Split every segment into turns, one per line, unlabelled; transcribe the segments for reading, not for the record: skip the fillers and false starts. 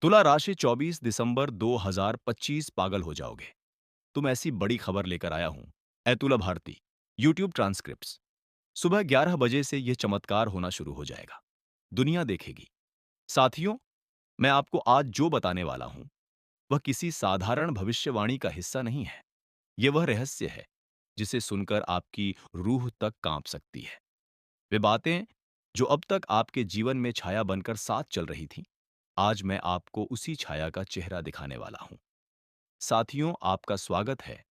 तुला राशि 24 दिसंबर 2025 पागल हो जाओगे। तुम ऐसी बड़ी खबर लेकर आया हूं। ए तुला भारती, यूट्यूब ट्रांसक्रिप्ट्स। सुबह 11 बजे से यह चमत्कार होना शुरू हो जाएगा। दुनिया देखेगी। साथियों, मैं आपको आज जो बताने वाला हूं, वह किसी साधारण भविष्यवाणी का हिस्सा नहीं है। यह वह रहस्य है, जिसे सुनकर आपकी रूह तक कांप सकती है। वे बातें, जो अब तक आपके जीवन में छाया बनकर साथ चल रही थीं, आज मैं आपको उसी छाया का चेहरा दिखाने वाला हूं। साथियों, आपका स्वागत है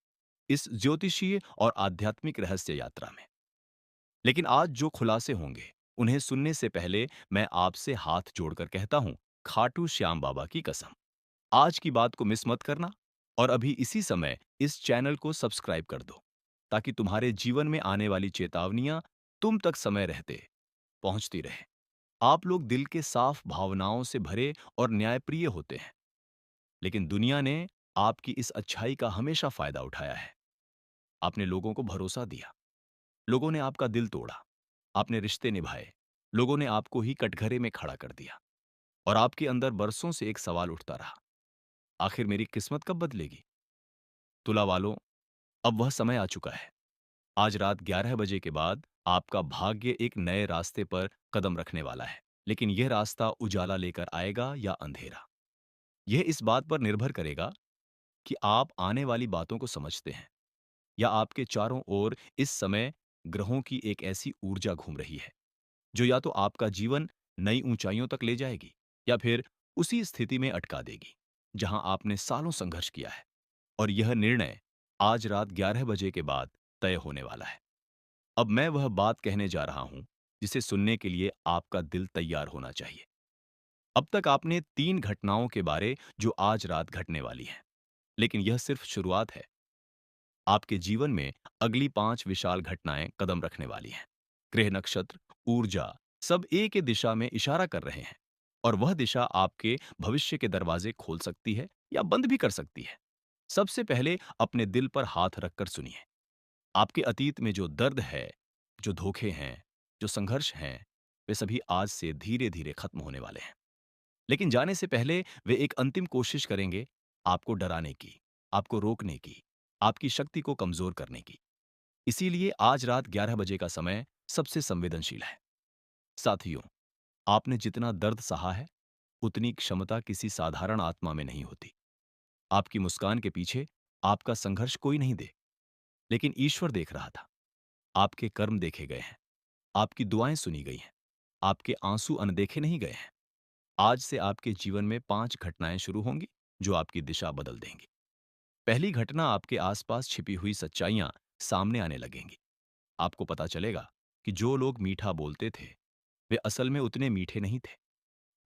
इस ज्योतिषीय और आध्यात्मिक रहस्य यात्रा में। लेकिन आज जो खुलासे होंगे, उन्हें सुनने से पहले मैं आपसे हाथ जोड़कर कहता हूं, खाटू श्याम बाबा की कसम, आज की बात को मिस मत करना और अभी इसी समय इस चैनल को सब्सक्राइब कर दो, ताकि तुम्हारे जीवन में आने वाली चेतावनियां तुम तक समय रहते पहुंचती रहे। आप लोग दिल के साफ भावनाओं से भरे और न्यायप्रिय होते हैं, लेकिन दुनिया ने आपकी इस अच्छाई का हमेशा फायदा उठाया है। आपने लोगों को भरोसा दिया, लोगों ने आपका दिल तोड़ा, आपने रिश्ते निभाए, लोगों ने आपको ही कटघरे में खड़ा कर दिया और आपके अंदर बरसों से एक सवाल उठता रहा, आखिर मेरी किस्मत कब बदलेगी? तुला वालों, अब वह समय आ चुका है। आज रात 11 बजे के बाद आपका भाग्य एक नए रास्ते पर कदम रखने वाला है। लेकिन यह रास्ता उजाला लेकर आएगा या अंधेरा, यह इस बात पर निर्भर करेगा कि आप आने वाली बातों को समझते हैं या आपके चारों ओर इस समय ग्रहों की एक ऐसी ऊर्जा घूम रही है, जो या तो आपका जीवन नई ऊंचाइयों तक ले जाएगी या फिर उसी स्थिति में अटका देगी, जहां आपने सालों संघर्ष किया है। और यह निर्णय आज रात 11 बजे के बाद तय होने वाला है। अब मैं वह बात कहने जा रहा हूं, जिसे सुनने के लिए आपका दिल तैयार होना चाहिए। अब तक आपने 3 घटनाओं के बारे जो आज रात घटने वाली हैं, लेकिन यह सिर्फ शुरुआत है। आपके जीवन में अगली 5 विशाल घटनाएं कदम रखने वाली हैं। ग्रह नक्षत्र, ऊर्जा, सब एक ही दिशा में इशारा कर रहे हैं और वह दिशा आपके भविष्य के दरवाजे खोल सकती है या बंद भी कर सकती है। सबसे पहले अपने दिल पर हाथ रखकर सुनिए। आपके अतीत में जो दर्द है, जो धोखे हैं, जो संघर्ष हैं, वे सभी आज से धीरे-धीरे खत्म होने वाले हैं। लेकिन जाने से पहले वे एक अंतिम कोशिश करेंगे, आपको डराने की, आपको रोकने की, आपकी शक्ति को कमजोर करने की। इसीलिए आज रात 11 बजे का समय सबसे संवेदनशील है। साथियों, आपने जितना दर्द सहा है, उतनी क्षमता किसी साधारण आत्मा में नहीं होती। आपकी मुस्कान के पीछे आपका संघर्ष कोई नहीं दे, लेकिन ईश्वर देख रहा था। आपके कर्म देखे गए हैं, आपकी दुआएं सुनी गई हैं, आपके आंसू अनदेखे नहीं गए हैं। आज से आपके जीवन में 5 घटनाएं शुरू होंगी, जो आपकी दिशा बदल देंगी। पहली घटना, आपके आसपास छिपी हुई सच्चाइयां सामने आने लगेंगी। आपको पता चलेगा कि जो लोग मीठा बोलते थे, वे असल में उतने मीठे नहीं थे।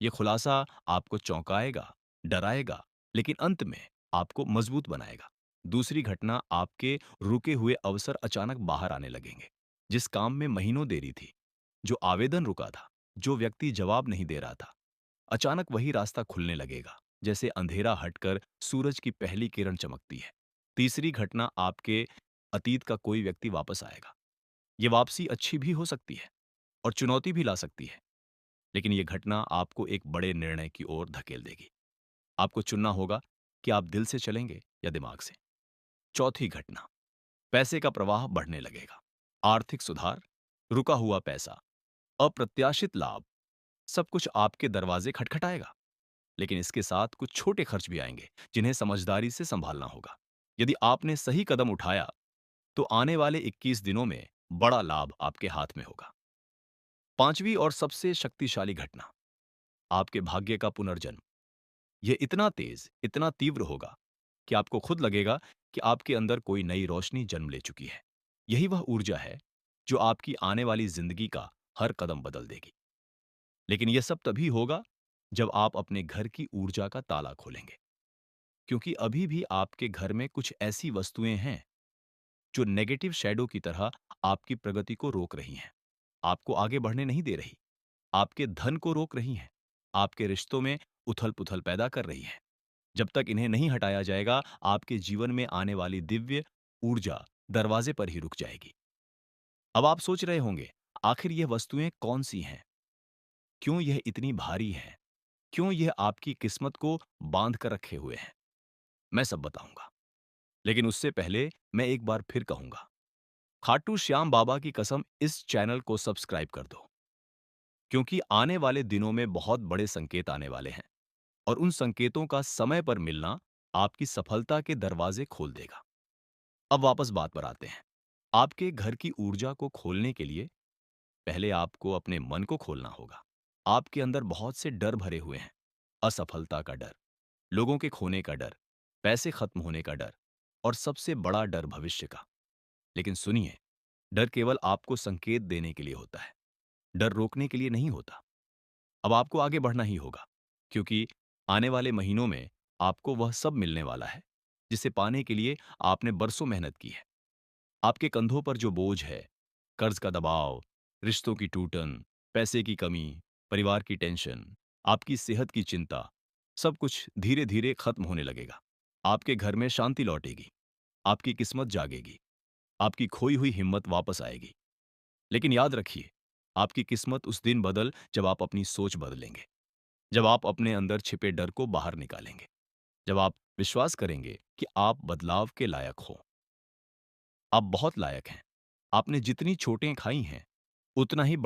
ये खुलासा आपको चौंकाएगा, डराएगा, लेकिन अंत में आपको मजबूत बनाएगा। दूसरी घटना, आपके रुके हुए अवसर अचानक बाहर आने लगेंगे। जिस काम में महीनों देरी थी, जो आवेदन रुका था, जो व्यक्ति जवाब नहीं दे रहा था, अचानक वही रास्ता खुलने लगेगा, जैसे अंधेरा हटकर सूरज की पहली किरण चमकती है। तीसरी घटना, आपके अतीत का कोई व्यक्ति वापस आएगा। ये वापसी अच्छी भी हो सकती है और चुनौती भी ला सकती है, लेकिन ये घटना आपको एक बड़े निर्णय की ओर धकेल देगी। आपको चुनना होगा कि आप दिल से चलेंगे या दिमाग से। चौथी घटना, पैसे का प्रवाह बढ़ने लगेगा। आर्थिक सुधार, रुका हुआ पैसा, अप्रत्याशित लाभ, सब कुछ आपके दरवाजे खटखटाएगा। लेकिन इसके साथ कुछ छोटे खर्च भी आएंगे, जिन्हें समझदारी से संभालना होगा। यदि आपने सही कदम उठाया, तो आने वाले 21 दिनों में बड़ा लाभ आपके हाथ में होगा। पांचवी और सबसे शक्तिशाली घटना, आपके भाग्य का पुनर्जन्म। यह इतना तेज, इतना तीव्र होगा कि आपको खुद लगेगा कि आपके अंदर कोई नई रोशनी जन्म ले चुकी है। यही वह ऊर्जा है जो आपकी आने वाली जिंदगी का हर कदम बदल देगी। लेकिन यह सब तभी होगा जब आप अपने घर की ऊर्जा का ताला खोलेंगे, क्योंकि अभी भी आपके घर में कुछ ऐसी वस्तुएं हैं जो नेगेटिव शैडो की तरह आपकी प्रगति को रोक रही हैं, आपको आगे बढ़ने नहीं दे रही, आपके धन को रोक रही हैं, आपके रिश्तों में उथल-पुथल पैदा कर रही हैं। जब तक इन्हें नहीं हटाया जाएगा, आपके जीवन में आने वाली दिव्य ऊर्जा दरवाजे पर ही रुक जाएगी। अब आप सोच रहे होंगे, आखिर ये वस्तुएं कौन सी हैं? क्यों यह इतनी भारी हैं? क्यों यह आपकी किस्मत को बांध कर रखे हुए हैं, मैं सब बताऊंगा। लेकिन उससे पहले मैं एक बार फिर कहूंगा, खाटू श्याम बाबा की कसम इस चैनल को सब्सक्राइब कर दो, क्योंकि आने वाले दिनों में बहुत बड़े संकेत आने वाले हैं और उन संकेतों का समय पर मिलना आपकी सफलता के दरवाजे खोल देगा। अब वापस बात पर आते हैं। आपके घर की ऊर्जा को खोलने के लिए पहले आपको अपने मन को खोलना होगा। आपके अंदर बहुत से डर भरे हुए हैं। असफलता का डर, लोगों के खोने का डर, पैसे खत्म होने का डर और सबसे बड़ा डर भविष्य का। लेकिन सुनिए, डर केवल आपको संकेत देने के लिए होता है, डर रोकने के लिए नहीं होता। अब आपको आगे बढ़ना ही होगा, क्योंकि आने वाले महीनों में आपको वह सब मिलने वाला है जिसे पाने के लिए आपने बरसों मेहनत की है। आपके कंधों पर जो बोझ है, कर्ज का दबाव, रिश्तों की टूटन, पैसे की कमी, परिवार की टेंशन, आपकी सेहत की चिंता, सब कुछ धीरे धीरे खत्म होने लगेगा। आपके घर में शांति लौटेगी, आपकी किस्मत जागेगी, आपकी खोई हुई हिम्मत वापस आएगी। लेकिन याद रखिए, आपकी किस्मत उस दिन बदल जब आप अपनी सोच बदलेंगे, जब आप अपने अंदर छिपे डर को बाहर निकालेंगे, जब आप विश्वास करेंगे कि आप बदलाव के लायक हो। आप बहुत लायक हैं। आपने जितनी चोटें खाई हैं, उतना ही बड़ा